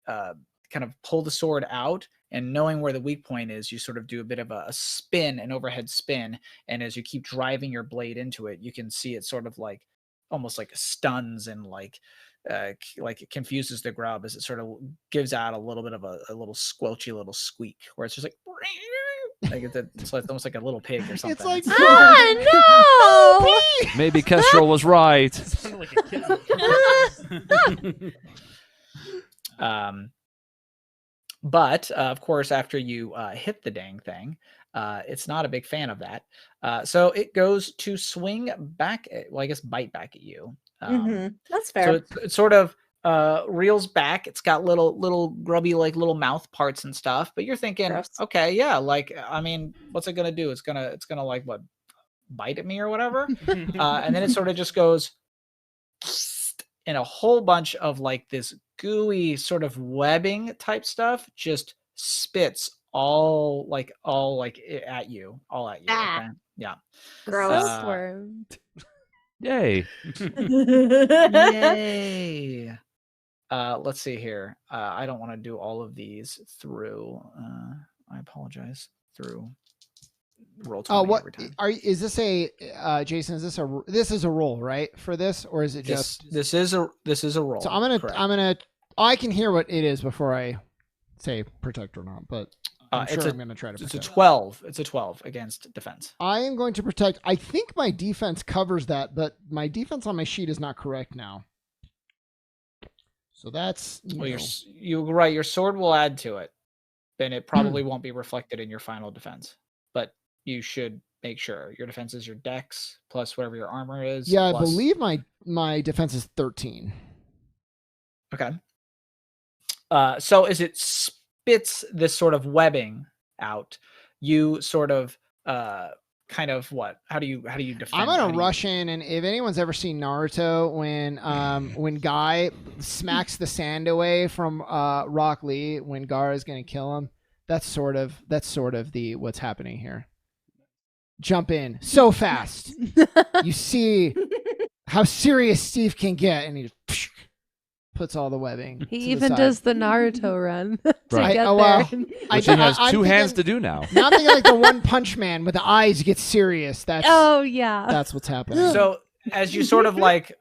kind of pull the sword out, and knowing where the weak point is, you sort of do a bit of a spin, an overhead spin, and as you keep driving your blade into it, you can see it sort of like almost like stuns and like it confuses the grub as it sort of gives out a little bit of a little squelchy little squeak, where it's just like it's like almost like a little pig or something. It's like no. Maybe Kestrel was right. Sounded like a kitten. But of course, after you hit the dang thing, it's not a big fan of that. So it goes to swing back, I guess bite back at you. That's So fair. it sort of reels back. It's got little grubby, like little mouth parts and stuff. But you're thinking, Gross. okay, yeah, like, I mean, what's it gonna do? It's gonna like what, bite at me or whatever. And then it sort of just goes and a whole bunch of like this gooey sort of webbing type stuff just spits all at you. Ah. Okay? Yeah. Gross. Worm. Yay. Yay. Let's see here. I don't want to do all of these through. I apologize. Through roll 20 what every time. is this a Jason? This is a roll, right? For this, or is it just? This is a roll. So correct. I can hear what it is before I say protect or not, but I'm sure I'm going to try to It's protect. a 12. It's a 12 against defense. I am going to protect. I think my defense covers that, but my defense on my sheet is not correct now. So that's You're right. Your sword will add to it, and it probably won't be reflected in your final defense. But you should make sure your defense is your dex plus whatever your armor is. Yeah, plus... I believe my defense is 13. Okay. So as it spits this sort of webbing out, you sort of kind of what? How do you defend? I'm gonna rush in, and if anyone's ever seen Naruto, when Guy smacks the sand away from Rock Lee when Gaara is gonna kill him, that's sort of the what's happening here. Jump in so fast, you see how serious Steve can get, and he just puts all the webbing. He even does the Naruto run to Right. get Well, there. Which he has two hands to do now. Now I'm thinking like the One Punch Man with the eyes get serious. That's Yeah. that's what's happening. So as you sort of like,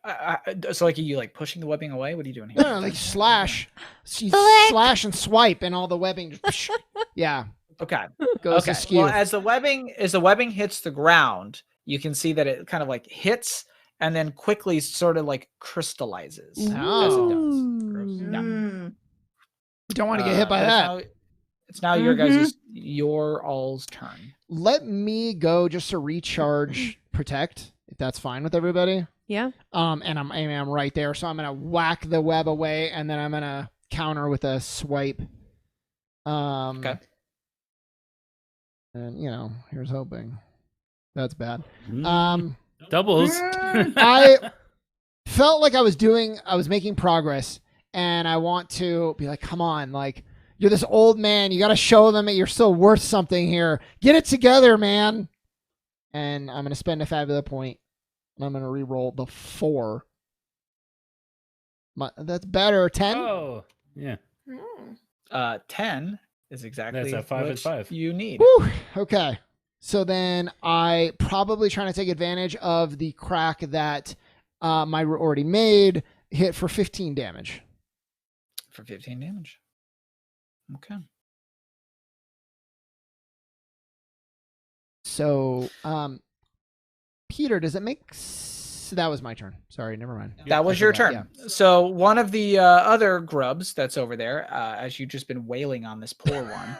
so like, are you like pushing the webbing away? What are you doing here? No, like slash and swipe, and all the webbing. Just, yeah, Okay. goes askew. Well, as the webbing hits the ground, you can see that it kind of like hits and then quickly sort of like crystallizes. Oh. As it does. Yeah. Don't want to get hit by but that. It's now your all's turn. Let me go just to recharge protect, if that's fine with everybody. Yeah. And I'm right there, so I'm gonna whack the web away, and then I'm gonna counter with a swipe. Okay. And here's hoping. That's bad. Doubles. I felt like I was making progress, and I want to be like, come on, like, you're this old man, you got to show them that you're still worth something here. Get it together, man. And I'm going to spend a Fabula point, and I'm going to re-roll the 4. That's better. 10? Oh, yeah. 10 is exactly That's a 5 and what 5. you need. Whew. Okay. So then I probably trying to take advantage of the crack that my already made, hit for 15 damage. For 15 damage. Okay. So, Peter, does it make that was my turn. Sorry, never mind. That was I your forgot, turn. yeah. So one of the other grubs that's over there, as you've just been wailing on this poor one,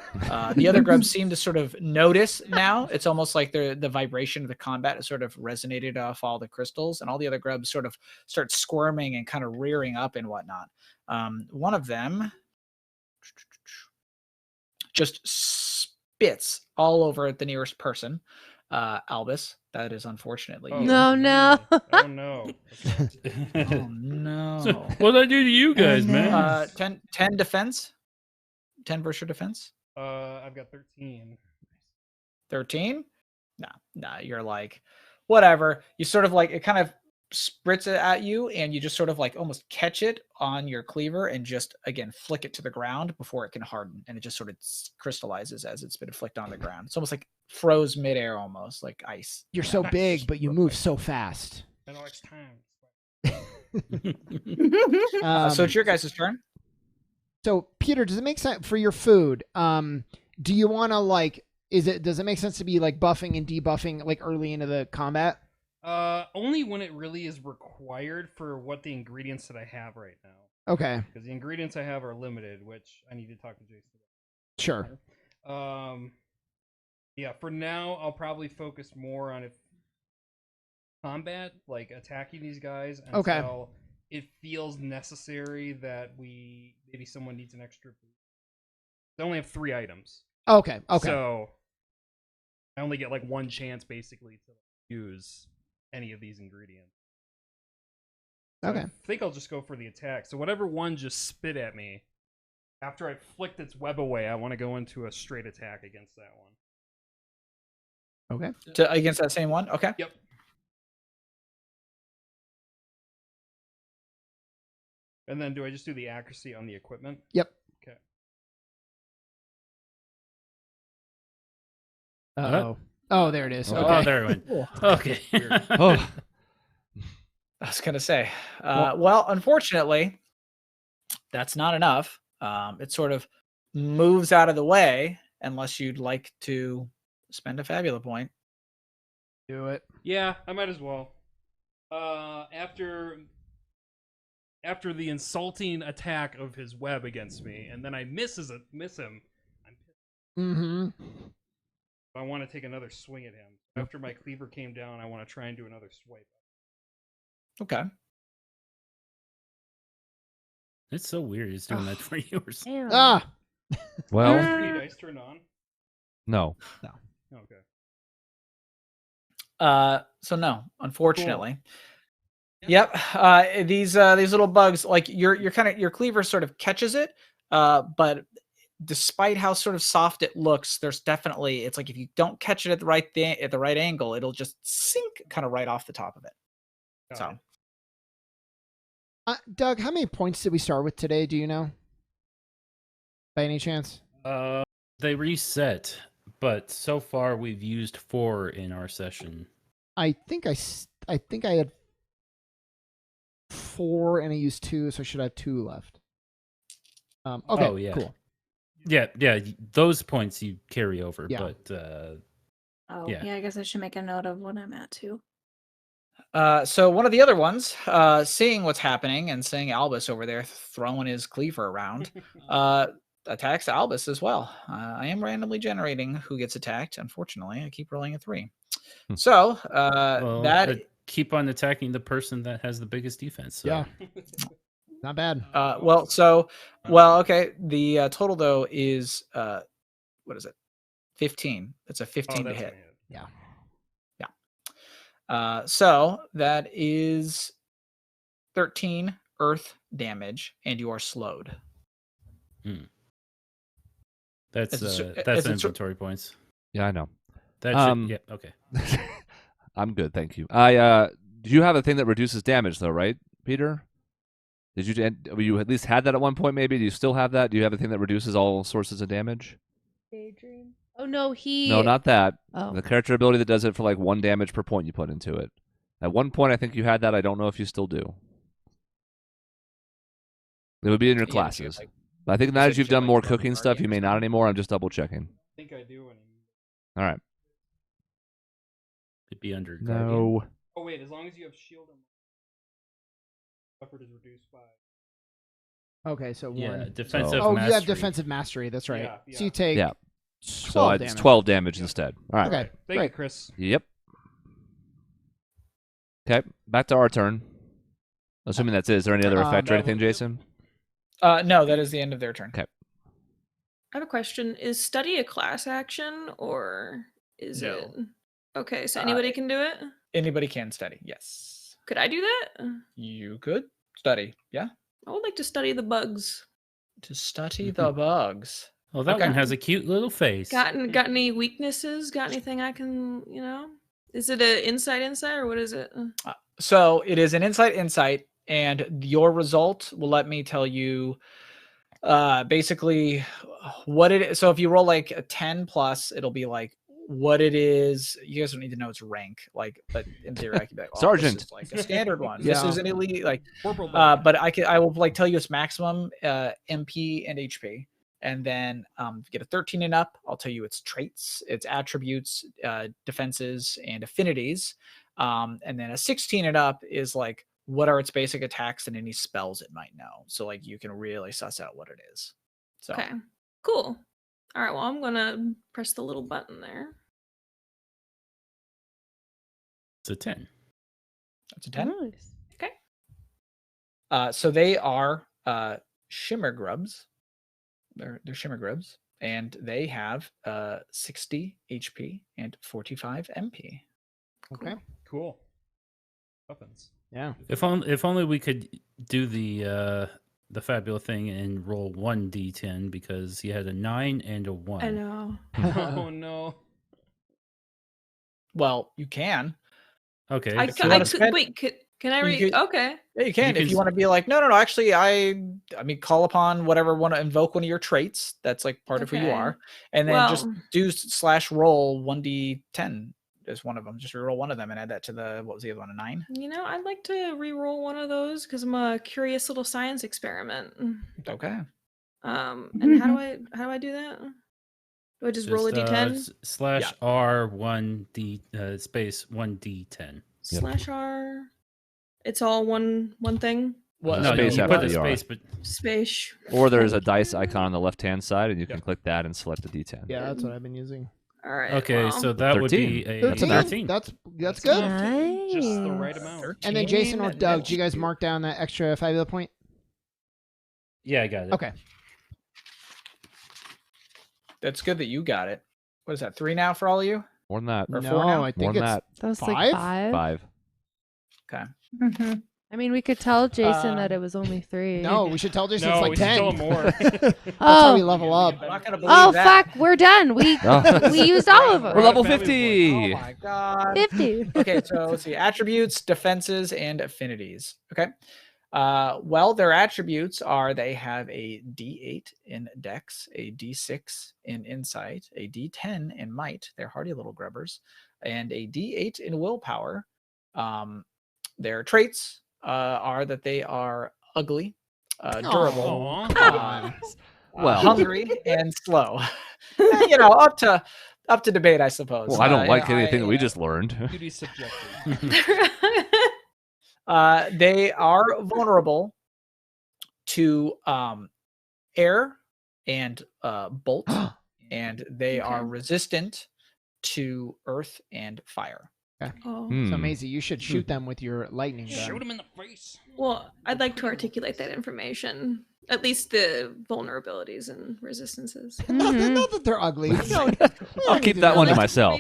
the other grubs seem to sort of notice now. It's almost like the vibration of the combat has sort of resonated off all the crystals, and all the other grubs sort of start squirming and kind of rearing up and whatnot. One of them just spits all over the nearest person. Albus, that is unfortunately Oh, you. No, no. me. Oh no. Okay. Oh no. What'd I do to you guys, man? 10 defense. 10 versus your defense. I've got 13. 13. Nah, you're like, whatever. You sort of like, it kind of spritz it at you, and you just sort of like almost catch it on your cleaver and just again flick it to the ground before it can harden, and it just sort of crystallizes as it's been flicked on the ground. It's almost like froze midair, almost like ice. You're so big, but you move so fast. I know it's time. So it's your guys' turn. So Peter, does it make sense for your food? Do you want to like? Does it make sense to be like buffing and debuffing like early into the combat? Only when it really is required for what the ingredients that I have right now. Okay, Because the ingredients I have are limited, which I need to talk to Jason sure. about. Yeah, for now I'll probably focus more on combat, like attacking these guys until it feels necessary that maybe someone needs an extra boost. I only have 3 items. Okay. So I only get like 1 chance basically to use any of these ingredients. So Okay. I think I'll just go for the attack. So whatever one just spit at me, after I flicked its web away, I want to go into a straight attack against that one. Okay. Against that same one. Okay. Yep. And then do I just do the accuracy on the equipment? Yep. Okay. Uh-oh. Oh, there it is. Oh, Okay. Oh, there it went. Okay. Oh, I was gonna say, well, unfortunately, that's not enough. It sort of moves out of the way, unless you'd like to spend a Fabula point. Do it. Yeah, I might as well. After the insulting attack of his web against me, and then I miss him. I'm pissed. Mm-hmm. I want to take another swing at him. After my cleaver came down, I want to try and do another swipe. Okay. It's so weird. It's doing that for yours. Damn. Ah. well, 3 dice turned on. no. Okay. So no, unfortunately. Yep. These little bugs, like your cleaver sort of catches it, but despite how sort of soft it looks, it's like if you don't catch it at the right angle, it'll just sink kind of right off the top of it. Got So it. Doug, how many points did we start with today? Do you know? By any chance? They reset, but so far we've used 4 in our session. I think I had 4 and I used 2, so I should have 2 left. Okay. Oh, yeah. Cool. Yeah, those points you carry over, Yeah. but Oh, Yeah. yeah. I guess I should make a note of what I'm at too. so one of the other ones, seeing what's happening and seeing Albus over there throwing his cleaver around, attacks Albus as well. I am randomly generating who gets attacked. Unfortunately, I keep rolling a 3. So keep on attacking the person that has the biggest defense. So. Yeah. Not bad. Okay. The total though is what is it? 15. It's a 15 to that's hit. gonna hit. Yeah. So that is 13 earth damage, and you are slowed. That's It's that's a inventory points. Yeah, I know. That yeah, okay. I'm good, thank you. Do you have a thing that reduces damage though, right, Peter? You at least had that at one point? Maybe do you still have that? Do you have a thing that reduces all sources of damage? Daydream. Oh no, No, not that. Oh. The character ability that does it for like 1 damage per point you put into it. At one point, I think you had that. I don't know if you still do. It would be in your classes. But I think now that you've done more cooking stuff, you may not anymore. I'm just double checking. I think I do anymore. All right. It'd be under Guardian. No. Oh wait, as long as you have shield and effort is reduced by. Okay, so 1. Yeah, defensive Oh, mastery. you have defensive mastery. That's right. Yeah, So you take 12 so it's damage. 12 damage instead. All right. Okay. Thank Great. you, Chris. Yep. Okay, back to our turn. Assuming that's it. Is there any other effect or anything, Jason? No, that is the end of their turn. Okay. I have a question. Is study a class action or is No. it? Okay, so anybody can do it. Anybody can study. Yes, Could I do that? you could study. Yeah, I would like to study the bugs. to study the bugs. Well, that Okay. one has a cute little face. Got any weaknesses? Got anything I can, Is it a insight, or what is it? So it is an insight, and your result will let me tell you basically what it is. So if you roll like a 10 plus, it'll be like what it is. You guys don't need to know its rank, like, but in theory, I could be like, Sergeant. this is like a standard one. Yeah. This is an elite, like, Corporal but I will like tell you its maximum MP and HP. And then if you get a 13 and up, I'll tell you its traits, its attributes, defenses, and affinities. And then a 16 and up is like, what are its basic attacks and any spells it might know. So like you can really suss out what it is. So Okay, cool. All right, well, I'm gonna press the little button there. It's a 10. that's a 10. Nice. So they are shimmer grubs. They're shimmer grubs, and they have 60 HP and 45 MP. Okay. Cool. Muffins. Yeah. If only we could do the Fabula thing and roll 1d10 because he had a 9 and a 1. I know. Oh no. Well, you can. Okay. I you wanna could spend- wait. Can I you read? could- Okay. Yeah, you can. You If can you want to be like, no. Actually, I mean, call upon whatever want to invoke one of your traits. That's like part of who you Okay. are, and then just Well- do /roll 1d10 as one of them. Just reroll one of them and add that to the what was the other one, a 9? I'd like to re-roll one of those because I'm a curious little science experiment. Okay. And how do I do that? Do I just roll a d10 / R 1d space 1d10. / R? It's all one thing. Well, No, No, space you after put the the R. space, but Space. Or there's a dice icon on the left-hand side, and you can click that and select a D10. Yeah, that's what I've been using. All right. okay, well, so that would be 13. a That's 13. 13. That's good. Just the right Nice. amount. And then Jason or 13, Doug, do you guys mark down that extra Fabula point? Yeah, I got it. Okay. That's good that you got it. What is that? 3 now for all of you? More than that. Or No, 4 now? I More think than it's that. That was Five? like 5. 5. Okay. Mm-hmm. I mean, we could tell Jason that Um, it was only 3. no. We should tell Jason No, it's like we should 10. tell him more. That's how we Oh. level up. I'm not gonna believe Oh that. fuck, we're done. We Oh. we used all of We're them. level Family 50. Oh my god. 50. Okay, so let's see. Attributes, defenses, and affinities. Okay. Well, their attributes are they have a D8 in Dex, a D6 in Insight, a D10 in Might. They're hardy little grubbers, and a D8 in Willpower. Their traits are that they are ugly, durable, Aw. Well. hungry, and slow. Up to debate, I suppose. Well, I don't like anything that we I- just learned. Beauty subjective. They are vulnerable to air and bolt, and they are Okay. resistant to earth and fire. Oh. Hmm. So Maisie, you should shoot them with your lightning gun. Shoot him in the face. Well, I'd like to articulate that information. At least the vulnerabilities and resistances. Not, Mhm. not that they're ugly. We don't I'll need keep to that know one to myself.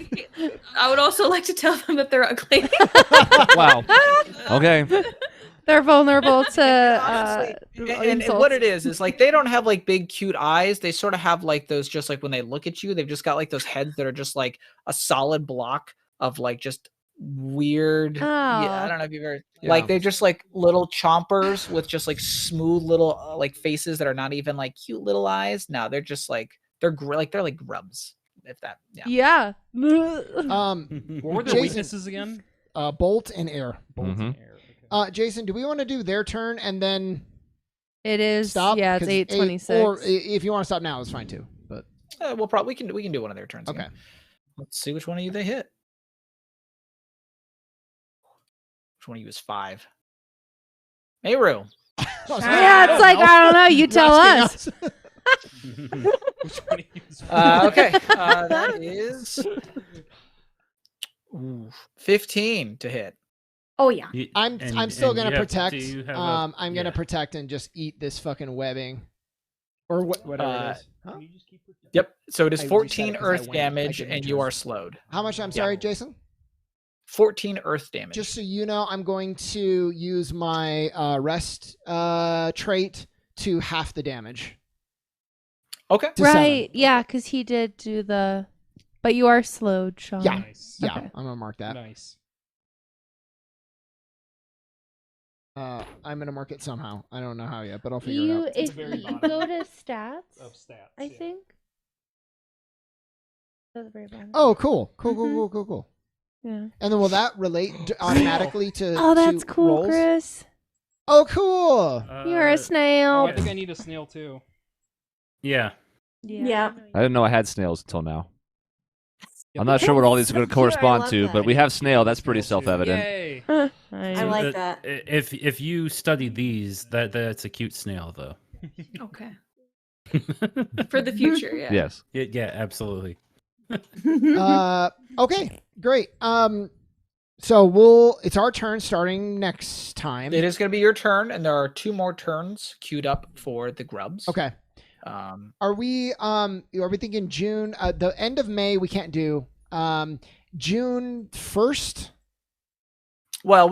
I would also like to tell them that they're ugly. Wow. Okay. They're vulnerable to Honestly, and insults. what it is like they don't have like big cute eyes. They sort of have like those, just like when they look at you, they've just got like those heads that are just like a solid block of like just weird. Yeah, I Oh. don't know if you've ever Yeah. like they're just like little chompers with just like smooth little like faces that are not even like cute little eyes. No, they're just like they're like grubs. If that, yeah. Yeah. What were their Jason- weaknesses again? bolt and air. Bolt and Mhm. air. Okay. Jason, do we want to do their turn and then It is. stop? Yeah, it's 'Cause 8:26. Or if you want to stop now, it's fine too. But We'll probably we can do one of their turns. okay. Again. Let's see which one of you they hit. Which one of you is 5? Mayru. Yeah, it's like I don't know. You tell us. Which one of you is- Okay. That is 15 to hit. Oh yeah. I'm still gonna protect. do you have I'm gonna protect and just eat this fucking webbing, or whatever it is. Yep. So it is I reset it 14 'cause I earth went. I damage, didn't and you choose. are slowed. How much? I'm Yeah. sorry, Jason. 14 earth damage. Just so you know, I'm going to use my rest trait to half the damage. Okay. To 7. Right. Yeah, because he did do the. But you are slowed, Sean. Yeah. Nice. Yeah, Okay. I'm gonna mark that. Nice. I'm gonna mark it somehow. I don't know how yet, but I'll figure You, it out. It's if the very you bottom go to stats, Of stats. I yeah. think. At the very bottom. Oh, cool. Cool. Yeah. And then will that relate automatically to? Oh, that's to cool, rolls? Chris. Oh, cool. You're a Oh, snail. I think I need a snail too. Yeah. Yeah. I didn't know I had snails until now. Yep. I'm not sure what all these are So going to cute, I correspond love to, that. but we have snail. That's pretty Snail too. self-evident. Yay! I like that. If you study these, that's a cute snail, though. Okay. For the future, yeah. Yes. Yeah, absolutely. Okay, great. So it's our turn starting next time. It is going to be your turn, and there are 2 more turns queued up for the grubs. Okay. Are we thinking June? The end of May we can't do. June 1st. Well,